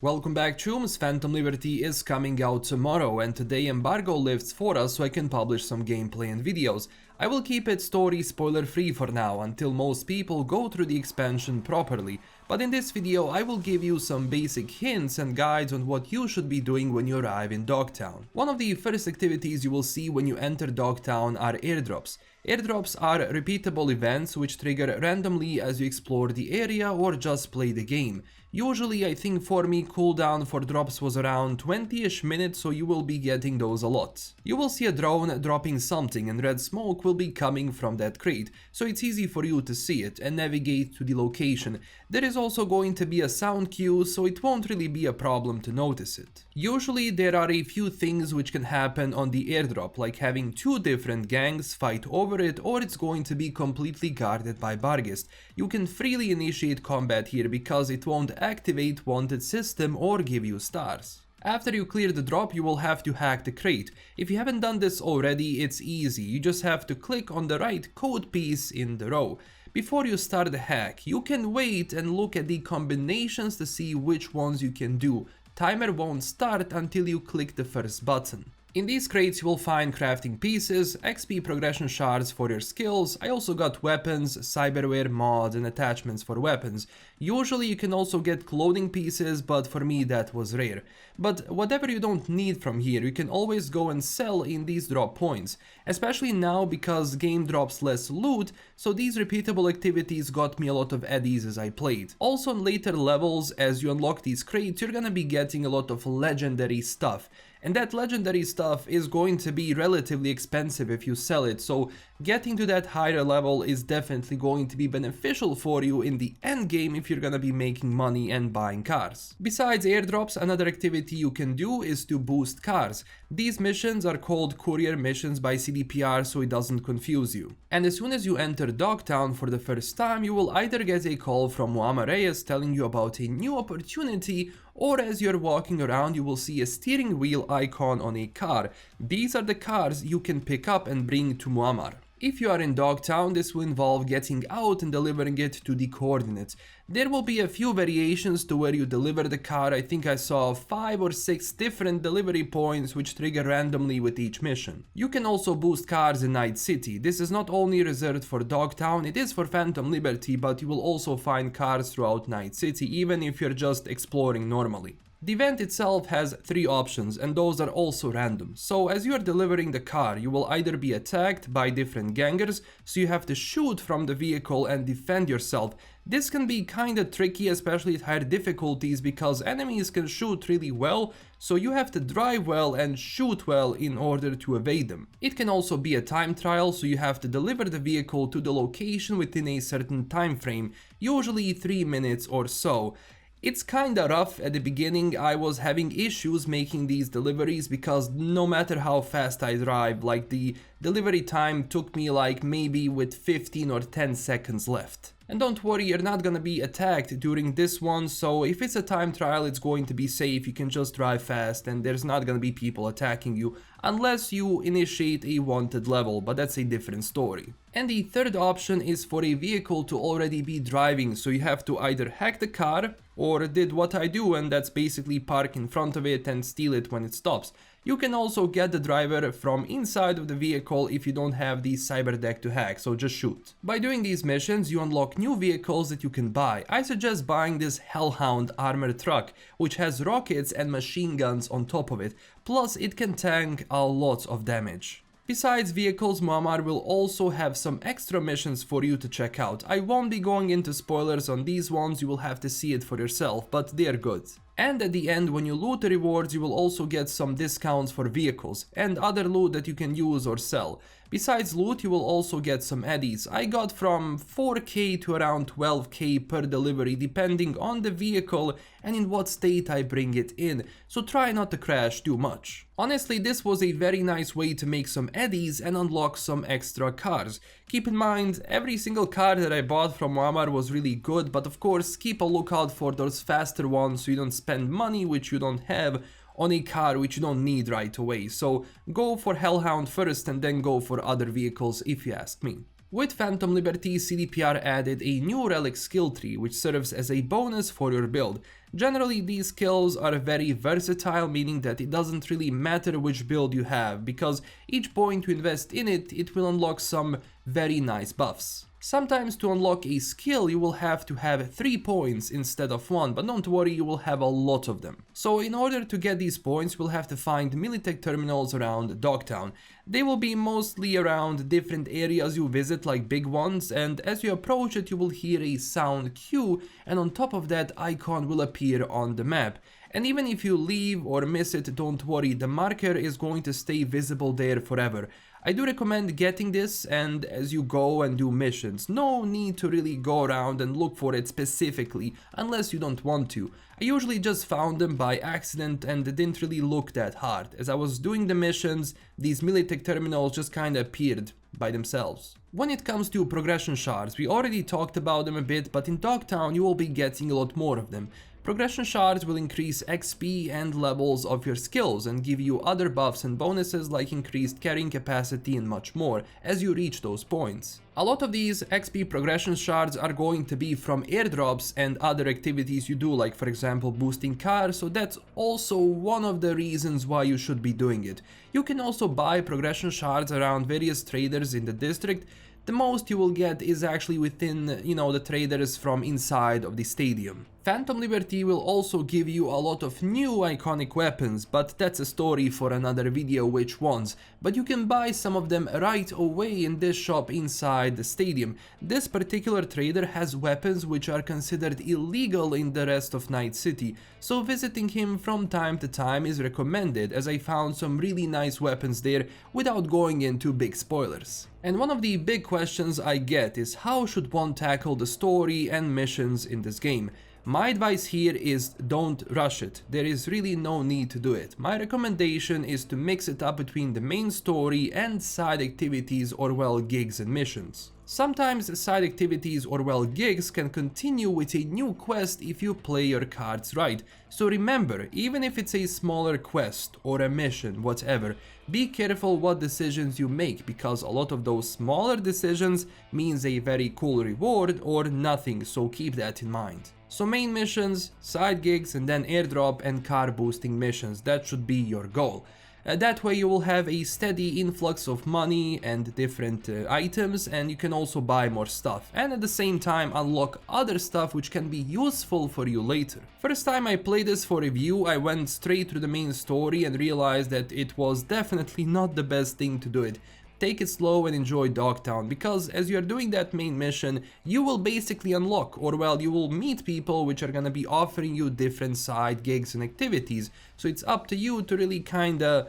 Welcome back, Chooms. Phantom Liberty is coming out tomorrow, and today embargo lifts for us so I can publish some gameplay and videos. I will keep it story spoiler free for now until most people go through the expansion properly, but in this video I will give you some basic hints and guides on what you should be doing when you arrive in Dogtown. One of the first activities you will see when you enter Dogtown are airdrops. Airdrops are repeatable events which trigger randomly as you explore the area or just play the game. Usually, I think for me, cooldown for drops was around 20ish minutes, so you will be getting those a lot. You will see a drone dropping something and red smoke will be coming from that crate, so it's easy for you to see it and navigate to the location. There is also going to be a sound cue, so it won't really be a problem to notice it. Usually there are a few things which can happen on the airdrop, like having two different gangs fight over it, or it's going to be completely guarded by Barghest. You can freely initiate combat here because it won't activate wanted system or give you stars. After you clear the drop, you will have to hack the crate. If you haven't done this already, it's easy. You just have to click on the right code piece in the row. Before you start the hack, you can wait and look at the combinations to see which ones you can do. Timer won't start until you click the first button. In these crates you will find crafting pieces, XP progression shards for your skills. I also got weapons, cyberware mods and attachments for weapons. Usually you can also get clothing pieces, but for me that was rare. But whatever you don't need from here, you can always go and sell in these drop points. Especially now because game drops less loot, so these repeatable activities got me a lot of eddies as I played. Also on later levels, as you unlock these crates, you're gonna be getting a lot of legendary stuff. And that legendary stuff is going to be relatively expensive if you sell it, so getting to that higher level is definitely going to be beneficial for you in the end game if you're gonna be making money and buying cars. Besides airdrops, another activity you can do is to boost cars. These missions are called Courier missions by CDPR, so it doesn't confuse you. And as soon as you enter Dogtown for the first time, you will either get a call from Muammar Reyes telling you about a new opportunity, or as you're walking around you will see a steering wheel icon on a car. These are the cars you can pick up and bring to Muammar. If you are in Dogtown, this will involve getting out and delivering it to the coordinates. There will be a few variations to where you deliver the car. I think I saw 5 or 6 different delivery points which trigger randomly with each mission. You can also boost cars in Night City. This is not only reserved for Dogtown, it is for Phantom Liberty, but you will also find cars throughout Night City, even if you're just exploring normally. The event itself has 3 options, and those are also random. So as you are delivering the car, you will either be attacked by different gangers, so you have to shoot from the vehicle and defend yourself. This can be kinda tricky, especially at higher difficulties, because enemies can shoot really well, so you have to drive well and shoot well in order to evade them. It can also be a time trial, so you have to deliver the vehicle to the location within a certain time frame, usually 3 minutes or so. It's kinda rough at the beginning. I was having issues making these deliveries because no matter how fast I drive, like the delivery time took me like maybe with 15 or 10 seconds left. And don't worry, you're not gonna be attacked during this one, so if it's a time trial it's going to be safe. You can just drive fast and there's not gonna be people attacking you unless you initiate a wanted level, but that's a different story. And the third option is for a vehicle to already be driving, so you have to either hack the car or did what I do, and that's basically park in front of it and steal it when it stops. You can also get the driver from inside of the vehicle if you don't have the cyber deck to hack, so just shoot. By doing these missions, you unlock new vehicles that you can buy. I suggest buying this Hellhound armored truck, which has rockets and machine guns on top of it, plus it can tank a lot of damage. Besides vehicles, Muammar will also have some extra missions for you to check out. I won't be going into spoilers on these ones, you will have to see it for yourself, but they're good. And at the end, when you loot the rewards, you will also get some discounts for vehicles and other loot that you can use or sell. Besides loot, you will also get some eddies. I got from 4k to around 12k per delivery depending on the vehicle and in what state I bring it in, so try not to crash too much. Honestly, this was a very nice way to make some eddies and unlock some extra cars. Keep in mind, every single car that I bought from Muammar was really good, but of course keep a lookout for those faster ones so you don't spend money which you don't have on a car which you don't need right away. So go for Hellhound first and then go for other vehicles if you ask me. With Phantom Liberty, CDPR added a new Relic skill tree which serves as a bonus for your build. Generally, these skills are very versatile, meaning that it doesn't really matter which build you have, because each point you invest in it, it will unlock some very nice buffs. Sometimes to unlock a skill you will have to have 3 points instead of 1, but don't worry, you will have a lot of them. So in order to get these points, we'll have to find Militech terminals around Dogtown. They will be mostly around different areas you visit, like big ones, and as you approach it you will hear a sound cue, and on top of that icon will appear on the map. And even if you leave or miss it, don't worry, the marker is going to stay visible there forever. I do recommend getting this, and as you go and do missions, no need to really go around and look for it specifically, unless you don't want to. I usually just found them by accident and didn't really look that hard. As I was doing the missions, these Militech terminals just kinda appeared by themselves. When it comes to progression shards, we already talked about them a bit, but in Dogtown you will be getting a lot more of them. Progression shards will increase XP and levels of your skills and give you other buffs and bonuses like increased carrying capacity and much more as you reach those points. A lot of these XP progression shards are going to be from airdrops and other activities you do, like for example boosting cars, so that's also one of the reasons why you should be doing it. You can also buy progression shards around various traders in the district. The most you will get is actually within, the traders from inside of the stadium. Phantom Liberty will also give you a lot of new iconic weapons, but that's a story for another video which ones. But you can buy some of them right away in this shop inside the stadium. This particular trader has weapons which are considered illegal in the rest of Night City, so visiting him from time to time is recommended, as I found some really nice weapons there without going into big spoilers. And one of the big questions I get is how should one tackle the story and missions in this game? My advice here is don't rush it. There is really no need to do it. My recommendation is to mix it up between the main story and side activities or well gigs and missions. Sometimes side activities or well gigs can continue with a new quest if you play your cards right. So remember, even if it's a smaller quest or a mission, whatever, be careful what decisions you make, because a lot of those smaller decisions means a very cool reward or nothing, so keep that in mind. So main missions, side gigs, and then airdrop and car boosting missions, that should be your goal. That way you will have a steady influx of money and different items, and you can also buy more stuff, and at the same time unlock other stuff which can be useful for you later. First time I played this for review, I went straight to the main story and realized that it was definitely not the best thing to do it. Take it slow and enjoy Dogtown, because as you are doing that main mission, you will basically unlock, or well, you will meet people which are gonna be offering you different side gigs and activities. So it's up to you to really kinda,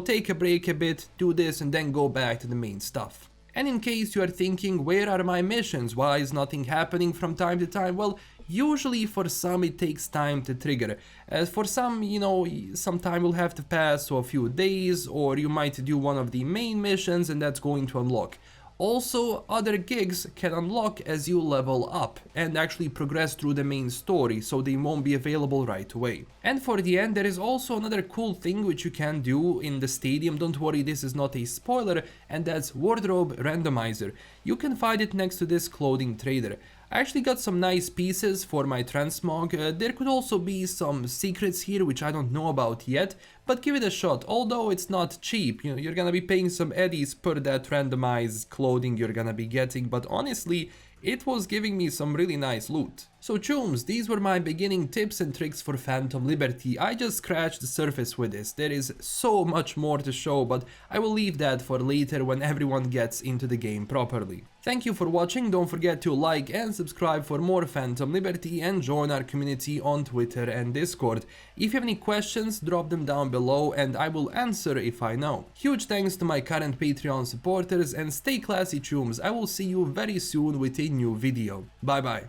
take a break a bit, do this, and then go back to the main stuff. And in case you are thinking, where are my missions? Why is nothing happening from time to time? Well, usually for some it takes time to trigger. As for some, some time will have to pass, so a few days, or you might do one of the main missions and that's going to unlock. Also, other gigs can unlock as you level up and actually progress through the main story, so they won't be available right away. And for the end, there is also another cool thing which you can do in the stadium. Don't worry, this is not a spoiler, and that's Wardrobe Randomizer. You can find it next to this clothing trader. I actually got some nice pieces for my transmog. There could also be some secrets here which I don't know about yet, but give it a shot. Although it's not cheap, you're gonna be paying some eddies per that randomized clothing you're gonna be getting, but honestly, it was giving me some really nice loot. So chooms, these were my beginning tips and tricks for Phantom Liberty. I just scratched the surface with this. There is so much more to show, but I will leave that for later when everyone gets into the game properly. Thank you for watching. Don't forget to like and subscribe for more Phantom Liberty and join our community on Twitter and Discord. If you have any questions, drop them down below and I will answer if I know. Huge thanks to my current Patreon supporters, and stay classy chooms. I will see you very soon with a new video. Bye bye.